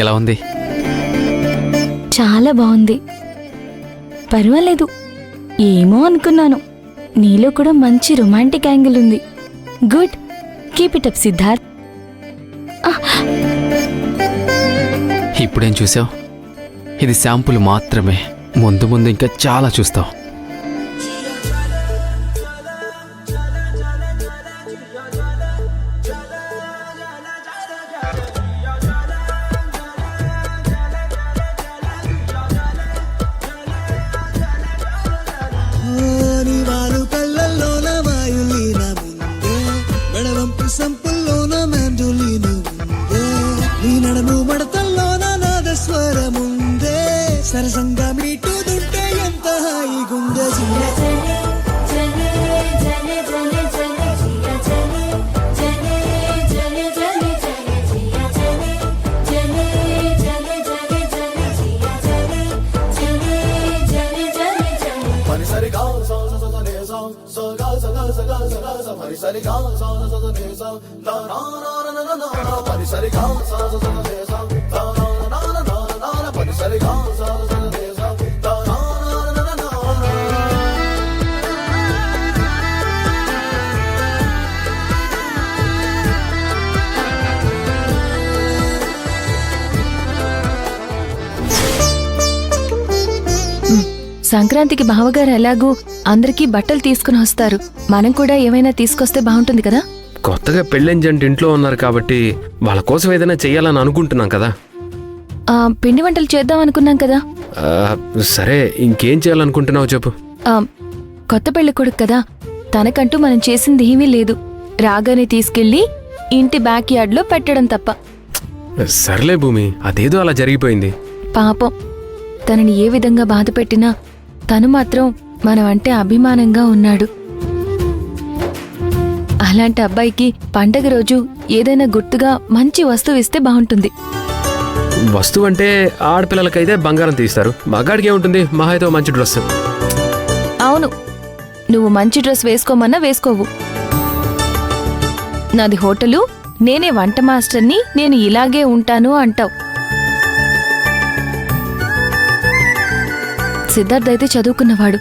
ఎలా ఉంది? చాలా బాగుంది. పర్వాలేదు. ఏమో అనుకున్నాను, నీలో కూడా మంచి రొమాంటిక్ యాంగిల్ ఉంది. Good, keep it up Siddharth. ఇప్పుడేం చూసావు? ఇది శాంపుల్ మాత్రమే. ముందు ముందు ఇంకా చాలా చూస్తావు. సంపుల్లోన మ్యాంజోలీను ఉందే, నీ నడము మడతల్లోన నాదస్వరముందే, సరసంగా మీటుదుంటే ఎంత హాయిగుందే. సంక్రాంతికి బావగారు ఎలాగూ అందరికీ బట్టలు తీసుకుని వస్తారు. మనం కూడా ఏమైనా తీసుకొస్తే బాగుంటుంది కదా. కొత్తగా పెళ్ళైన జంట ఇంట్లో ఉన్నారు కాబట్టి వాళ్ళ కోసం ఏదైనా చెయ్యాలని అనుకుంటున్నాం కదా. పిండి వంటలు చేద్దాం అనుకున్నాం కదా. సరే, ఇంకేం చేయాలనుకుంటున్నావు చెప్పు. కొత్త పెళ్లి కొడుకు కదా, తనకంటూ మనం చేసింది ఏమీ లేదు. రాగానే తీసుకెళ్లి ఇంటి బ్యాక్ యార్డ్ లో పెట్టడం తప్ప. సర్లే భూమి, అదేదో అలా జరిగిపోయింది. పాపం, తనని ఏ విధంగా బాధ పెట్టినా తను మాత్రం మనం అంటే అభిమానంగా ఉన్నాడు. అలాంటి అబ్బాయికి పండగ రోజు ఏదైనా గుర్తుగా మంచి వస్తువు ఇస్తే బాగుంటుంది. వస్తువు అంటే ఆడపిల్లలకైతే బంగారం తీస్తారు, మగాడికి ఏముంటుంది, మహాయితో మంచి డ్రెస్. అవును, నువ్వు మంచి డ్రెస్ వేసుకోమన్నా వేసుకోవు. నాది హోటలు, నేనే వంట మాస్టర్ని, నేను ఇలాగే ఉంటాను అంటావు. సిద్ధార్థ్ అయితే చదువుకున్నవాడు,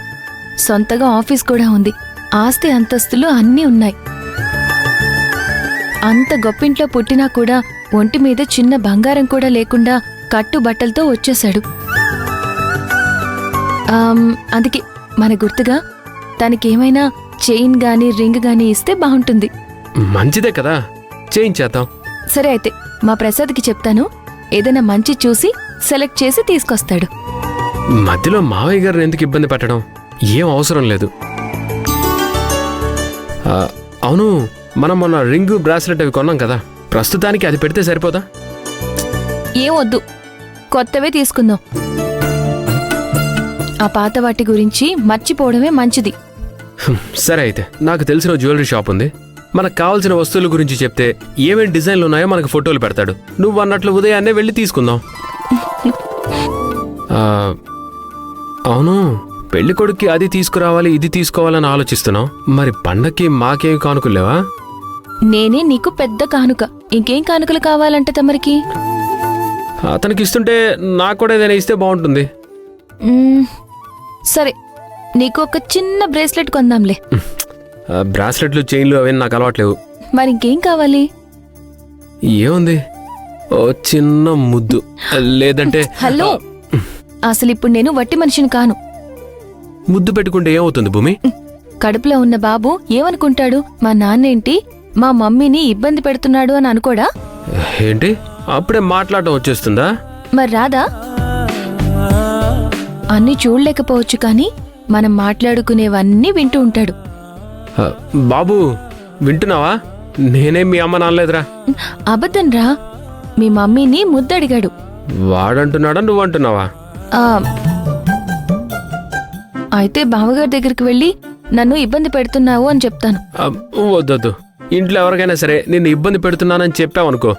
సొంతగా ఆఫీస్ కూడా ఉంది, ఆస్తి అంతస్తులు అన్నీ ఉన్నాయి. అంత గొప్పింట్లో పుట్టినా కూడా ఒంటి మీద చిన్న బంగారం కూడా లేకుండా కట్టుబట్టలతో వచ్చేశాడు. అందుకే మన గుర్తుగా తనకేమైనా చైన్ గాని రింగ్ గాని ఇస్తే బాగుంటుంది. మంచిదే కదా, చేయించేద్దాం. సరే అయితే మా ప్రసాద్కి చెప్తాను, ఏదైనా మంచి చూసి సెలెక్ట్ చేసి తీసుకొస్తాడు. మధ్యలో మావయ్య గారిని ఎందుకు ఇబ్బంది పెట్టడం, ఏం అవసరం లేదు. అవును, మనం మొన్న రింగు బ్రాస్లెట్ అవి కొన్నాం కదా, ప్రస్తుతానికి అది పెడితే సరిపోదా? ఏం వద్దు, కొత్తవే తీసుకుందాం. ఆ పాత వాటి గురించి మర్చిపోవడమే మంచిది. సరే అయితే, నాకు తెలిసిన జ్యువెలరీ షాప్ ఉంది. మనకు కావాల్సిన వస్తువుల గురించి చెప్తే ఏమేమి డిజైన్లు ఉన్నాయో మనకు ఫోటోలు పెడతాడు. నువ్వు అన్నట్లు ఉదయాన్నే వెళ్ళి తీసుకుందాం. అవును, పెళ్లి కొడుక్కి అది తీసుకురావాలి ఇది తీసుకోవాలని ఆలోచిస్తున్నావు. మరి పండక్కి మాకేం కానుకలేవా? నేనే నీకు పెద్ద కానుక, ఇంకేం కానుకలు కావాలంటే తమరికి? అతనికి ఇస్తుంటే నాకు కూడా ఏదైనా ఇస్తే బాగుంటుంది. సరే, నీకు ఒక చిన్న బ్రేస్లెట్ కొందాంలే. బ్రాస్లెట్లు చైన్లు అవన్నీ నాకు అలవాట్లేవు. మరి ఇంకేం కావాలి? ఏముంది, ఓ చిన్న ముద్దు, లేదంటే హలో, అసలు ఇప్పుడు నేను వట్టి మనిషిని కాను. ముద్దు పెట్టుకుంటే ఏమవుతుంది భూమి? కడుపులో ఉన్న బాబు ఏమనుకుంటాడు? మా నాన్నేంటి మా మమ్మీని ఇబ్బంది పెడుతున్నాడు అని అనుకోడా? ఏంటి, అప్పుడే మాట్లాడటం వచ్చేస్తుందా? మరి రాదా? అన్నీ చూడలేకపోవచ్చు కానీ మనం మాట్లాడుకునేవన్నీ వింటూ ఉంటాడు. బాబు, వింటున్నావా? నేనేం మీ అమ్మ నాన్నలేదురా. అబద్ధం రా, మీ మమ్మీని ముద్దడిగాడు. వాడంటున్నాడా నువ్వంటున్నావా? అయితే బావగారి దగ్గరికి వెళ్ళి నన్ను ఇబ్బంది పెడుతున్నావు అని చెప్తాను. వద్దొద్దు, ఇంట్లో ఎవరికైనా సరే నిన్ను ఇబ్బంది పెడుతున్నానని చెప్పావనుకో,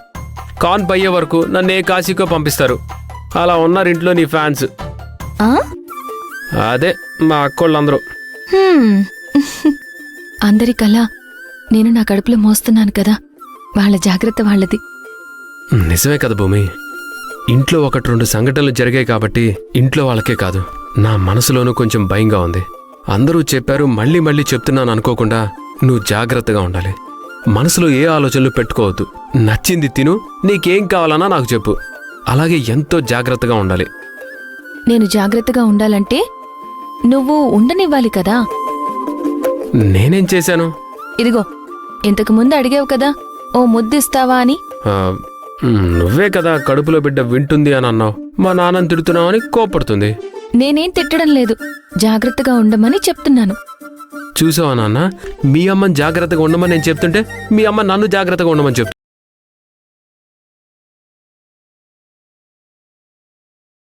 కాన్ పయ్యే వరకు నన్ను ఏ కాశీకో పంపిస్తారు. అలా ఉన్నారు ఇంట్లో నీ ఫ్యాన్స్. అదే మా అక్కోళ్ళందరూ. అందరికల్లా నేను నా కడుపులో మోస్తున్నాను కదా, వాళ్ళ జాగ్రత్త వాళ్ళది. నిజమే కదా భూమి, ఇంట్లో 1-2 సంఘటనలు జరిగాయి కాబట్టి ఇంట్లో వాళ్ళకే కాదు నా మనసులోనూ కొంచెం భయంగా ఉంది. అందరూ చెప్పారు, మళ్ళీ మళ్ళీ చెప్తున్నాను అనుకోకుండా నువ్వు జాగ్రత్తగా ఉండాలి. మనసులో ఏ ఆలోచనలు పెట్టుకోవద్దు. నచ్చింది తిను, నీకేం కావాలన్నా నాకు చెప్పు. అలాగే ఎంతో జాగ్రత్తగా ఉండాలి. నేను జాగ్రత్తగా ఉండాలంటే నువ్వు ఉండనివ్వాలి కదా. నేనేం చేశాను? ఇదిగో ఇంతకు ముందు అడిగావు కదా, ఓ ముద్దిస్తావా అని. ఆ, నువ్వే కదా కడుపులో బిడ్డ వింటుంది అని అన్నావు. మా నాన్నని తిడుతున్నావని కోపడుతుంది. నేనేం తిట్టడం లేదు, జాగ్రత్తగా ఉండమని చెప్తున్నాను. చూసావా నాన్న, మీ అమ్మని జాగ్రత్తగా ఉండమని నేను చెప్తుంటే మీ అమ్మ నన్ను జాగ్రత్తగా ఉండమని చెప్తుంది.